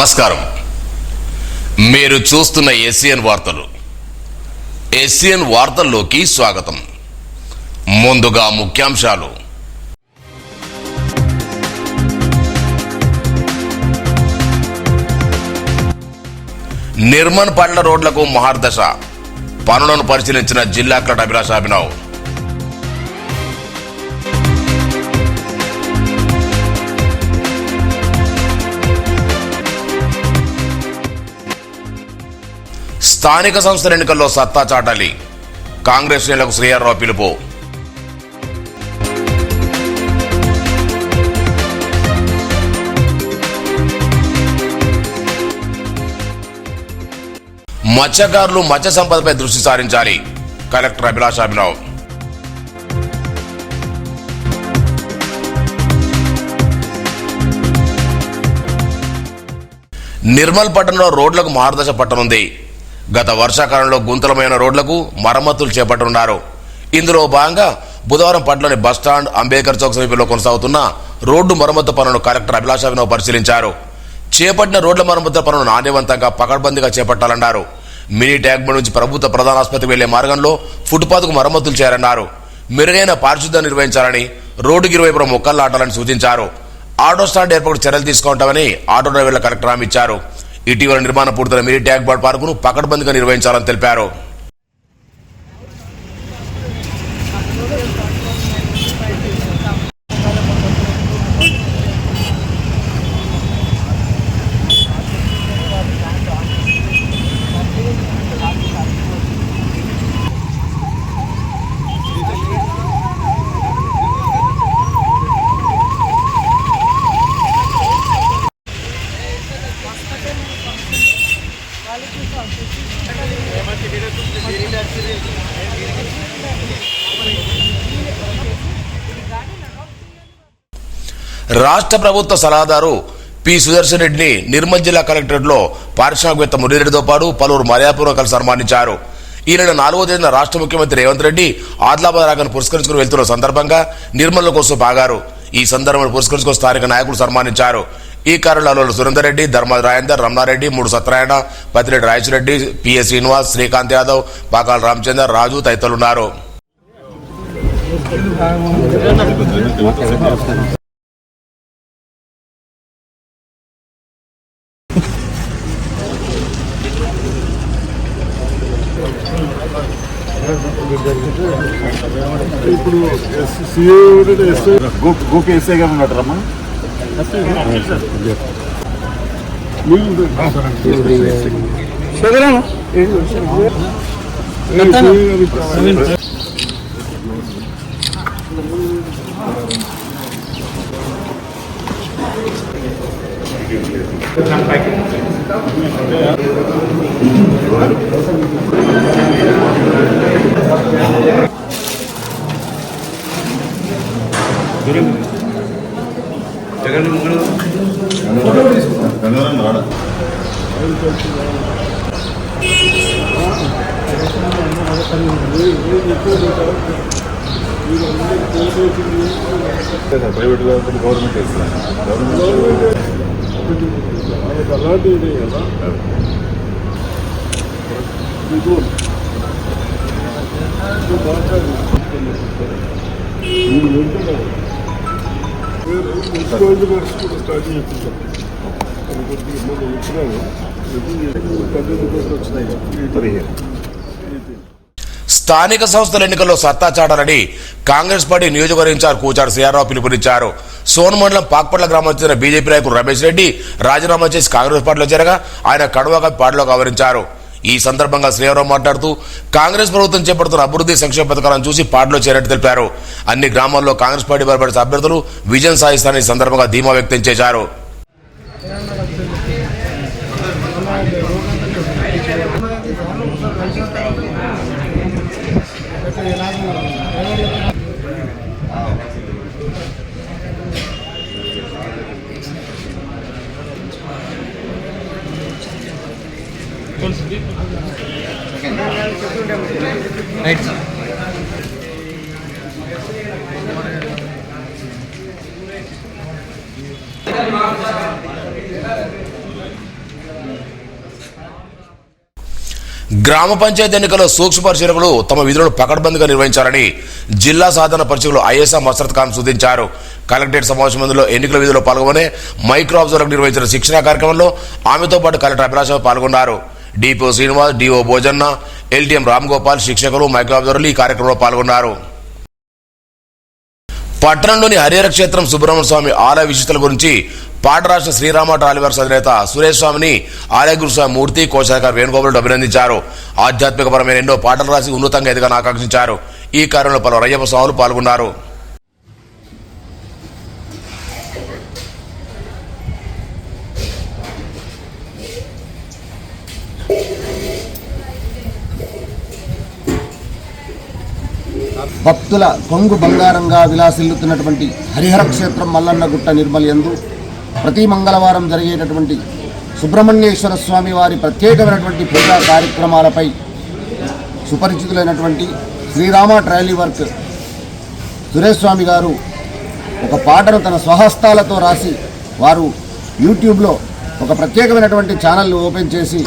నమస్కారం. మీరు చూస్తున్న ఎస్సీఎన్ వార్తలు. ఎస్సీఎన్ వార్తల్లోకి స్వాగతం. ముందుగా ముఖ్యాంశాలు. నిర్మల్ పట్ల రోడ్లకు మహర్దశ, పనులను పరిశీలించిన జిల్లా కలెక్టర్ అభిలాష్ అభినవ్. స్థానిక సంస్థల ఎన్నికల్లో సత్తా చాటాలి, కాంగ్రెస్ శ్రేణులకు శ్రీహర్రావు పిలుపు. మత్స్యకారులు మత్స్య సంపదపై దృష్టి సారించాలి, కలెక్టర్ అభిలాష్ అభినవ్. నిర్మల్ పట్టణంలో రోడ్లకు మార్గదర్శ పట్టనుంది. గత వర్షాకాలంలో గుంతలమైన రోడ్లకు మరమ్మతులు చేపట్టనున్నారు. ఇందులో భాగంగా బుధవారం పట్టణంలోని బస్టాండ్, అంబేద్కర్ చౌక్ సమీపంలో కొనసాగుతున్న రోడ్డు మరమ్మతు పనులను కలెక్టర్ అభిలాష్ అభినవ్ పరిశీలించారు. చేపట్టిన రోడ్ల మరమ్మతుల పనులను నాణ్యవంతంగా పకడ్బందీగా చేపట్టాలన్నారు. మినీ ట్యాంక్ బండ్ నుంచి ప్రభుత్వ ప్రధాన ఆసుపత్రికి వెళ్లే మార్గంలో ఫుట్పాత్ కు మరమ్మతులు చేయాలన్నారు. మెరుగైన పారిశుద్ధ్యం నిర్వహించాలని, రోడ్డుకి ఇరువైపున మొక్కలు నాటాలని సూచించారు. ఆటో స్టాండ్ ఏర్పాటు చర్యలు తీసుకుంటామని ఆటో డ్రైవర్ల కలెక్టర్ హామీ ఇచ్చారు. ఇటీవల నిర్మాణం పూర్తయిన మినీ ట్యాంక్ బండ్ పార్కును పకడ్బందీగా నిర్వహించాలని తెలిపారు. రాష్ట్ర ప్రభుత్వ సలహాదారు పి సుదర్శన్ రెడ్డిని నిర్మల్ జిల్లా కలెక్టరేట్ లో పారిశ్రామికవేత్త మురళీరెడ్డితో పాటు పలువురు మర్యాదపూర్వకాలు సన్మానించారు. ఈ నెల 4వ తేదీన రాష్ట్ర ముఖ్యమంత్రి రేవంత్ రెడ్డి ఆదిలాబాద్ రాగాను పురస్కరించుకుని వెళ్తున్న సందర్భంగా నిర్మల్ కోసం ఆగారు. ఈ సందర్భంలో పురస్కరించుకుని స్థానిక నాయకులు సన్మానించారు. ఈ కార్యక్రమంలో సురేందర్ రెడ్డి, ధర్మ రాజేందర్, రమణారెడ్డి, మూడు సత్యనారాయణ, పతిరెడ్డి రాయచరెడ్డి, పిఎస్ శ్రీనివాస్, శ్రీకాంత్ యాదవ్, పాకాల రామచందర్, రాజు తదితరులున్నారు. ఇప్పుడు గోపి ఎస్ఐ గారు ఉన్నట్టు రమ్మా. ప్రైవేట్ గవర్నమెంట్ అలాంటిది కదా. స్టార్ట్ చేస్తున్నాను స్థానిక సంస్థల ఎన్నికల్లో సత్తా చాటాలని కాంగ్రెస్ పార్టీ నియోజకవర్గ ఇన్ఛార్జ్ కూచాడు శ్రీహర్రావు పిలుపునిచ్చారు. సోన్ మండలం పాక్పట్ల గ్రామానికి చెందిన బీజేపీ నాయకుడు రమేష్ రెడ్డి రాజీనామా చేసి కాంగ్రెస్ పార్టీలో చేరగా ఆయన కడవగా పార్టీలోకి ఆవరించారు. ఈ సందర్భంగా శ్రీహర్రావు మాట్లాడుతూ కాంగ్రెస్ ప్రభుత్వం చేపడుతున్న అభివృద్ధి సంక్షేమ పథకాలను చూసి పార్టీలో చేరినట్టు తెలిపారు. అన్ని గ్రామాల్లో కాంగ్రెస్ పార్టీ బలపడే అభ్యర్థులు విజయం సాధిస్తారని సందర్భంగా ధీమా వ్యక్తం చేశారు. Right. గ్రామ పంచాయతీ ఎన్నికల్లో సూక్ష్మ పరిశీలకులు తమ విధులను పకడ్బందీగా నిర్వహించాలని జిల్లా సాధారణ పరిశీలకులు ఐఎస్ఆ మసరత్ ఖాన్ సూచించారు. కలెక్టరేట్ సమావేశం మందులో ఎన్నికల విధుల్లో పాల్గొనే మైక్రో అబ్జర్వర్లకు నిర్వహించిన శిక్షణా కార్యక్రమంలో ఆమెతో పాటు కలెక్టర్ అభిలాష పాల్గొన్నారు. Depot Srinivas, DO Bhojanna, LTM Ram Gopal, శిక్షకులు, మైక్రో అబ్జర్వర్లు ఈ కార్యక్రమంలో పాల్గొన్నారు. పట్టణంలోని హరిహర క్షేత్రం సుబ్రహ్మణ్య స్వామి ఆలయ విశిష్టల గురించి పాటరాష్ట్ర శ్రీరామ ట్రాలివర్స్ అధినేత సురేష్ స్వామిని ఆలయ గురుస్వామి మూర్తి, కోశాధికారి వేణుగోపాల్ అభినందించారు. ఆధ్యాత్మికపరమైన ఎన్నో పాటలు రాసి ఉన్నతంగా ఎదగాలని ఆకాంక్షించారు. ఈ కార్యంలో పలువురు అయ్యప్ప స్వాములు పాల్గొన్నారు. భక్తుల కొంగు బంగారంగా విలాసిల్లుతున్నటువంటి హరిహర క్షేత్రం మల్లన్న గుట్ట నిర్మల్ యందు ప్రతి మంగళవారం జరిగేటటువంటి సుబ్రహ్మణ్యేశ్వర స్వామి వారి ప్రత్యేకమైనటువంటి పూజా కార్యక్రమాలపై సుపరిచితులైనటువంటి శ్రీరామ ట్రైలీ వర్క్ సురేష్ స్వామి గారు ఒక పాటను తన స్వహస్తాలతో రాసి వారు యూట్యూబ్లో ఒక ప్రత్యేకమైనటువంటి ఛానల్ ఓపెన్ చేసి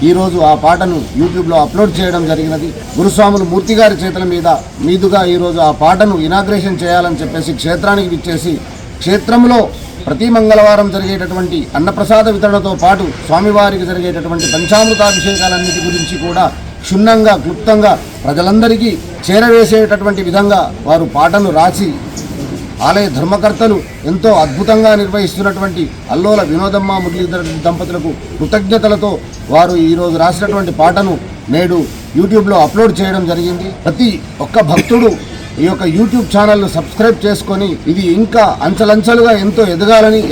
ఈరోజు ఆ పాటను యూట్యూబ్లో అప్లోడ్ చేయడం జరిగినది. గురుస్వాములు మూర్తి గారి చేతుల మీదుగా ఈరోజు ఆ పాటను ఇనాగ్రేషన్ చేయాలని చెప్పేసి క్షేత్రానికి విచ్చేసి క్షేత్రంలో ప్రతి మంగళవారం జరిగేటటువంటి అన్నప్రసాద వితరణతో పాటు స్వామివారికి జరిగేటటువంటి పంచామృతాభిషేకాలన్నిటి గురించి కూడా క్షుణ్ణంగా క్లుప్తంగా ప్రజలందరికీ చేరవేసేటటువంటి విధంగా వారు పాటను రాసి ఆలయ ధర్మకర్తలు ఎంతో అద్భుతంగా నిర్వహిస్తున్నటువంటి అల్లోల వినోదమ్మ మురళీధర్ దంపతులకు కృతజ్ఞతలతో వారు ఈరోజు రాసినటువంటి పాటను నేడు యూట్యూబ్లో అప్లోడ్ చేయడం జరిగింది. ప్రతి ఒక్క భక్తుడు ఈ యొక్క యూట్యూబ్ ఛానల్ను సబ్స్క్రైబ్ చేసుకొని ఇది ఇంకా అంచెలంచెలుగా ఎంతో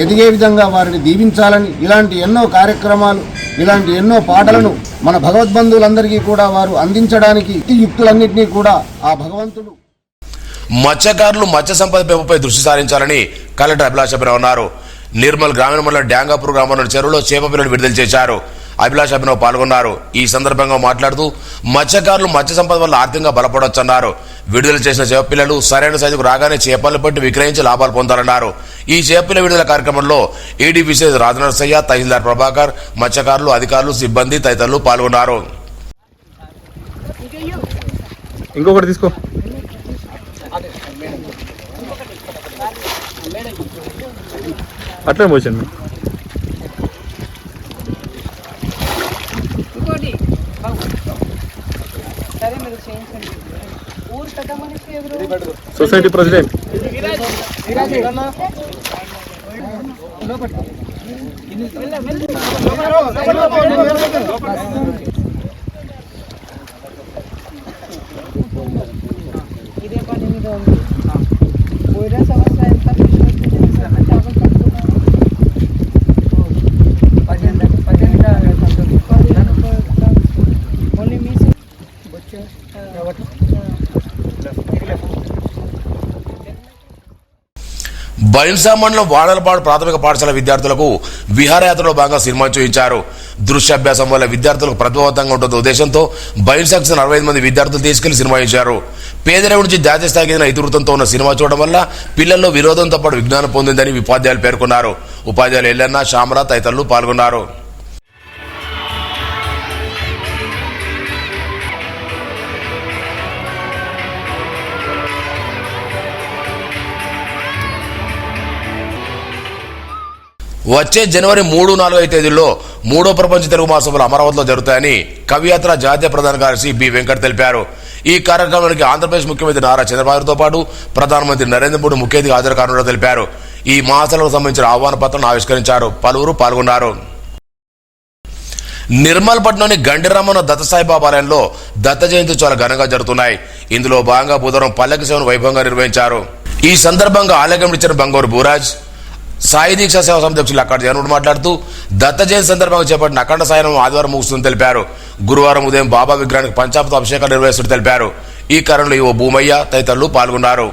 ఎదిగే విధంగా వారిని దీవించాలని, ఇలాంటి ఎన్నో కార్యక్రమాలు, ఇలాంటి ఎన్నో పాటలను మన భగవద్బంధువులందరికీ కూడా వారు అందించడానికి యుక్తులన్నింటినీ కూడా ఆ భగవంతుడు. మత్స్యకారులు మత్స్య సంపద పెంపుపై దృష్టి సారించాలని కలెక్టర్ అభిలాష అభినవ్ అన్నారు. నిర్మల్ గ్రామీణ మండలం డ్యాంగాపూర్ గ్రామంలోని చెరువులో చేప పిల్లలు విడుదల చేశారు. అభిలాష అభినవ్ పాల్గొన్నారు. ఈ సందర్భంగా మాట్లాడుతూ మత్స్యకారులు మత్స్య సంపద వల్ల ఆర్థికంగా బలపడవచ్చన్నారు. విడుదల చేసిన చేప పిల్లలు సరైన సైజుకు రాగానే చేపలను పట్టి విక్రయించి లాభాలు పొందాలన్నారు. ఈ చేపల విడుదల కార్యక్రమంలో ఏడీపీసీ రాజనరసయ్య, తహసీల్దార్ ప్రభాకర్, మత్స్యకారులు, అధికారులు, సిబ్బంది తదితరులు పాల్గొన్నారు. ఇంకొకటి తీసుకో. అట్లే పోసాను. సొసైటీ ప్రెసిడెంట్ ఇదే పని మీద ఉంది. పోయిన సంవత్సరం ఎంత బైన్సా మండలం వాడలపాడు ప్రాథమిక పాఠశాల విద్యార్థులకు విహారయాత్రలో భాగంగా సినిమా చూపించారు. దృశ్యాభ్యాసం వల్ల విద్యార్థులకు ప్రతిభావంతంగా ఉంటున్న ఉద్దేశంతో బైన్సాకు 45 మంది విద్యార్థులు తీసుకెళ్లి సినిమా ఇచ్చారు. పేదరికం నుంచి జాతీయ స్థాయికి ఎదిగిన ఇతివృత్తంతో ఉన్న సినిమా చూడడం వల్ల పిల్లల్లో వినోదంతో పాటు విజ్ఞానం పొందిందని ఉపాధ్యాయులు పేర్కొన్నారు. ఉపాధ్యాయులు ఎల్లన్న, శామరా తదితరులు పాల్గొన్నారు. వచ్చే జనవరి 3, 4 తేదీల్లో 3వ ప్రపంచ తెలుగు మహాసభలు అమరావతిలో జరుగుతాయని కవియాత్ర జాతీయ ప్రధాన కార్యదర్శి బి వెంకట్ తెలిపారు. ఈ కార్యక్రమానికి ఆంధ్రప్రదేశ్ ముఖ్యమంత్రి నారా చంద్రబాబుతో పాటు ప్రధానమంత్రి నరేంద్ర మోడీ ముఖ్య అతిథిగా హాజరు కానున్నట్లు తెలిపారు. ఈ మహాసభలకు సంబంధించిన ఆహ్వాన పత్రాలను ఆవిష్కరించారు. పలువురు పాల్గొన్నారు. నిర్మల్ పట్టణంలోని గండిరామన్న దత్తసాయిబాబా ఆలయంలో దత్త జయంతి చాలా ఘనంగా జరుగుతున్నాయి. ఇందులో భాగంగా బుధవారం పల్లకి సేవను వైభవంగా నిర్వహించారు. ఈ సందర్భంగా ఆలయ కమిటీ చైర్మన్ బంగూరు భూరాజ్, సాయి దీక్ష సేవా సమితి అధ్యక్షులు అక్కడ జగన్మోహన్ మాట్లాడుతూ దత్త జయంతి సందర్భంగా చేపట్టిన అఖండ సాయనం ఆదివారం ముగుస్తుందని తెలిపారు. గురువారం ఉదయం బాబా విగ్రహానికి పంచామృత అభిషేకాలు నిర్వహిస్తున్నట్టు తెలిపారు. ఈ కార్యంలో ఓ భూమయ్య తదితరులు పాల్గొన్నారు.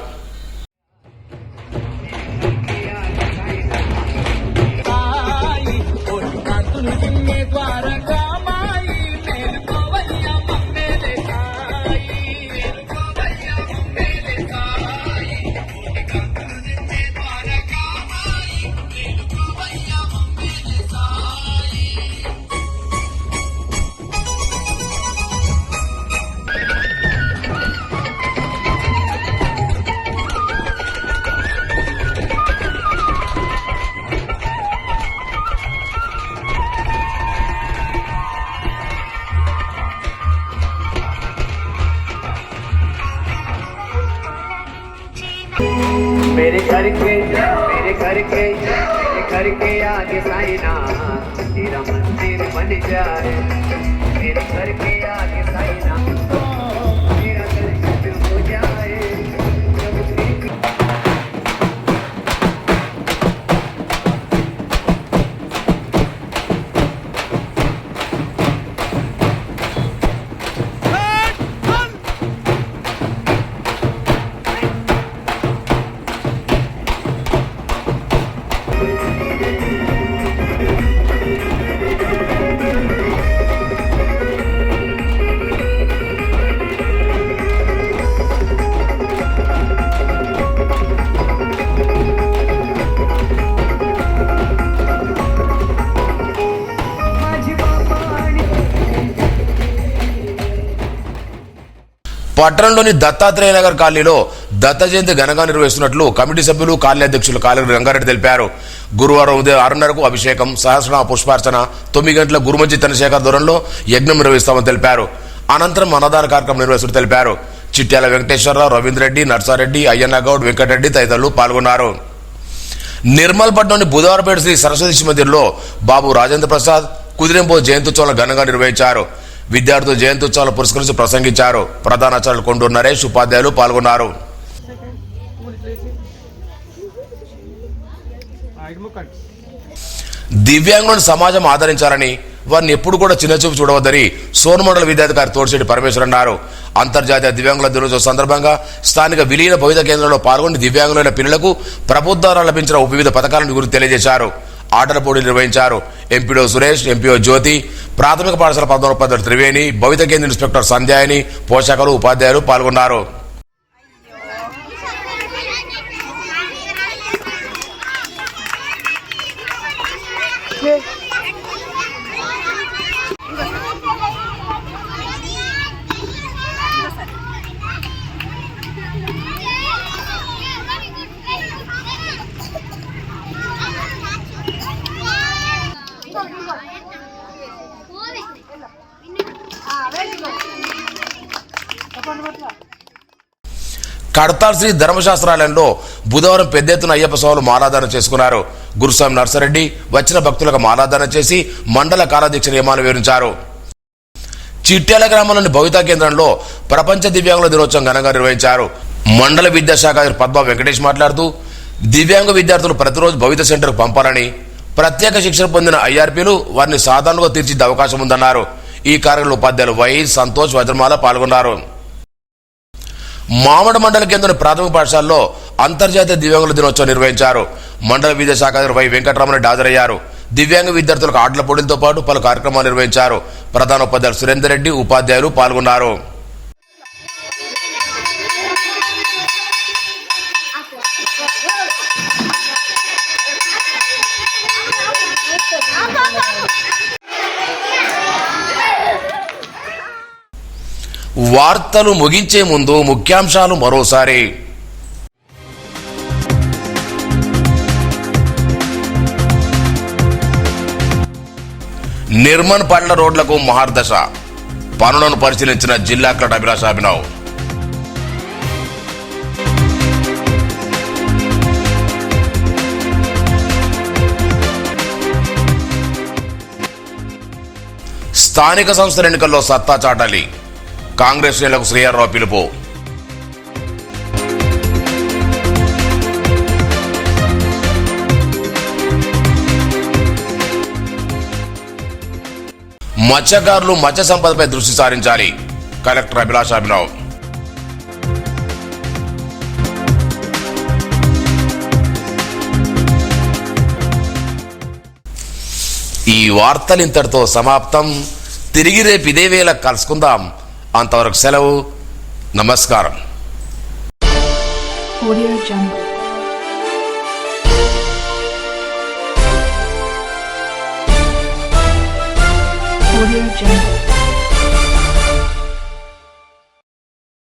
घर के आगे साइना तेरा मंदिर बन जाए मेरे घर के आगे साइना तेरा दिल हो जाए పట్టణంలోని దత్తాత్రేయ నగర్ కాలనీలో దత్త జయంతి ఘనంగా నిర్వహిస్తున్నట్లు కమిటీ సభ్యులు కాలనీ అధ్యక్షులు కాలరి రంగారెడ్డి తెలిపారు. గురువారం ఉదయం 6:30కు అభిషేకం, సహస్రనామ పుష్పార్చన, 9 గంటల గురుమంచి చంద్రశేఖర్ దూరంలో యజ్ఞం నిర్వహిస్తామని తెలిపారు. అనంతరం అన్నదాన కార్యక్రమం నిర్వహిస్తున్నట్టు తెలిపారు. చిట్యాల వెంకటేశ్వరరావు, రవీంద్రెడ్డి, నర్సారెడ్డి, అయ్యన్నగౌడ్, వెంకటరెడ్డి తదితరులు పాల్గొన్నారు. నిర్మల్పట్నంలోని బుధవారపేట శ్రీ సరస్వతి శిశు మందిర్లో బాబు రాజేంద్ర ప్రసాద్ కుదిరింపో జయంత్యుత్సవాలను ఘనంగా నిర్వహించారు. విద్యార్థులు జయంత్యుత్సవాలు పురస్కరించి ప్రసంగించారు. ప్రధానాచార్యులు కొండూరు నరేష్, ఉపాధ్యాయులు పాల్గొన్నారు. దివ్యాంగులను సమాజం ఆదరించాలని, వారిని ఎప్పుడు కూడా చిన్నచూపు చూడవద్దని సోనమండల విద్యాధికారి తోడిశెట్టి పరమేశ్వర్ అన్నారు. అంతర్జాతీయ దివ్యాంగుల దినోత్సవం సందర్భంగా స్థానిక విలీన భవిత కేంద్రంలో పాల్గొని దివ్యాంగులైన పిల్లలకు ప్రభుత్వం ద్వారా లభించిన వివిధ పథకాలను గురించి తెలియజేశారు. ఆటల పోటీలు నిర్వహించారు. ఎంపీడో సురేష్, ఎంపీఓ జ్యోతి, ప్రాథమిక పాఠశాల ప్రధానోపాధ్యాయులు త్రివేణి, భవిత కేంద్ర ఇన్స్పెక్టర్ సంధ్యాయని, పోషకులు, ఉపాధ్యాయులు పాల్గొన్నారు. కడతాల్ శ్రీ ధర్మశాస్త్రాలయంలో బుధవారం పెద్ద ఎత్తున అయ్యప్ప స్వాములు మాలాధారణ చేసుకున్నారు. గురుస్వామి నర్సరెడ్డి వచ్చిన భక్తులకు మాలాధారణ చేసి మండల కాలాధ్యక్ష నియమాలు వివరించారు. చిట్యాల గ్రామంలోని భవితా కేంద్రంలో ప్రపంచ దివ్యాంగుల దినోత్సవం ఘనంగా నిర్వహించారు. మండల విద్యాశాఖ పద్మా వెంకటేష్ మాట్లాడుతూ దివ్యాంగ విద్యార్థులు ప్రతిరోజు భవిత సెంటర్కు పంపాలని, ప్రత్యేక శిక్షణ పొందిన ఐఆర్పీలు వారిని సాధారణంగా తీర్చిదిద్దే అవకాశం ఉందన్నారు. ఈ కార్యక్రమంలో ఉపాధ్యాయులు వై, సంతోష్, వజ్రమాల పాల్గొన్నారు. మామడ మండల కేంద్రం ప్రాథమిక పాఠశాలలో అంతర్జాతీయ దివ్యాంగుల దినోత్సవం నిర్వహించారు. మండల విద్యాశాఖ వై వెంకటరామరెడ్డి హాజరయ్యారు. దివ్యాంగ విద్యార్థులకు ఆటల పోటీలతో పాటు పలు కార్యక్రమాలు నిర్వహించారు. ప్రధానోపాధ్యాయులు సురేందర్ రెడ్డి, ఉపాధ్యాయులు పాల్గొన్నారు. వార్తలు ముగించే ముందు ముఖ్యాంశాలు మరోసారి. నిర్మల్ పట్ల రోడ్లకు మహర్దశ, పనులను పరిశీలించిన జిల్లా కలెక్టర్ అభిలాష్ అభినవ్. స్థానిక సంస్థల ఎన్నికల్లో సత్తా చాటాలి, కాంగ్రెస్ శ్రేణులకు శ్రీహర్రావు పిలుపు. మత్స్యకారులు మత్స్య సంపదపై దృష్టి సారించాలి, కలెక్టర్ అభిలాష్ అభినవ్. ఈ వార్తలు ఇంతటితో సమాప్తం. తిరిగి రేపు ఇదే వేళ కలుసుకుందాం. అంతవరకు సెలవు. నమస్కారం. Audio Jungle. Audio Jungle.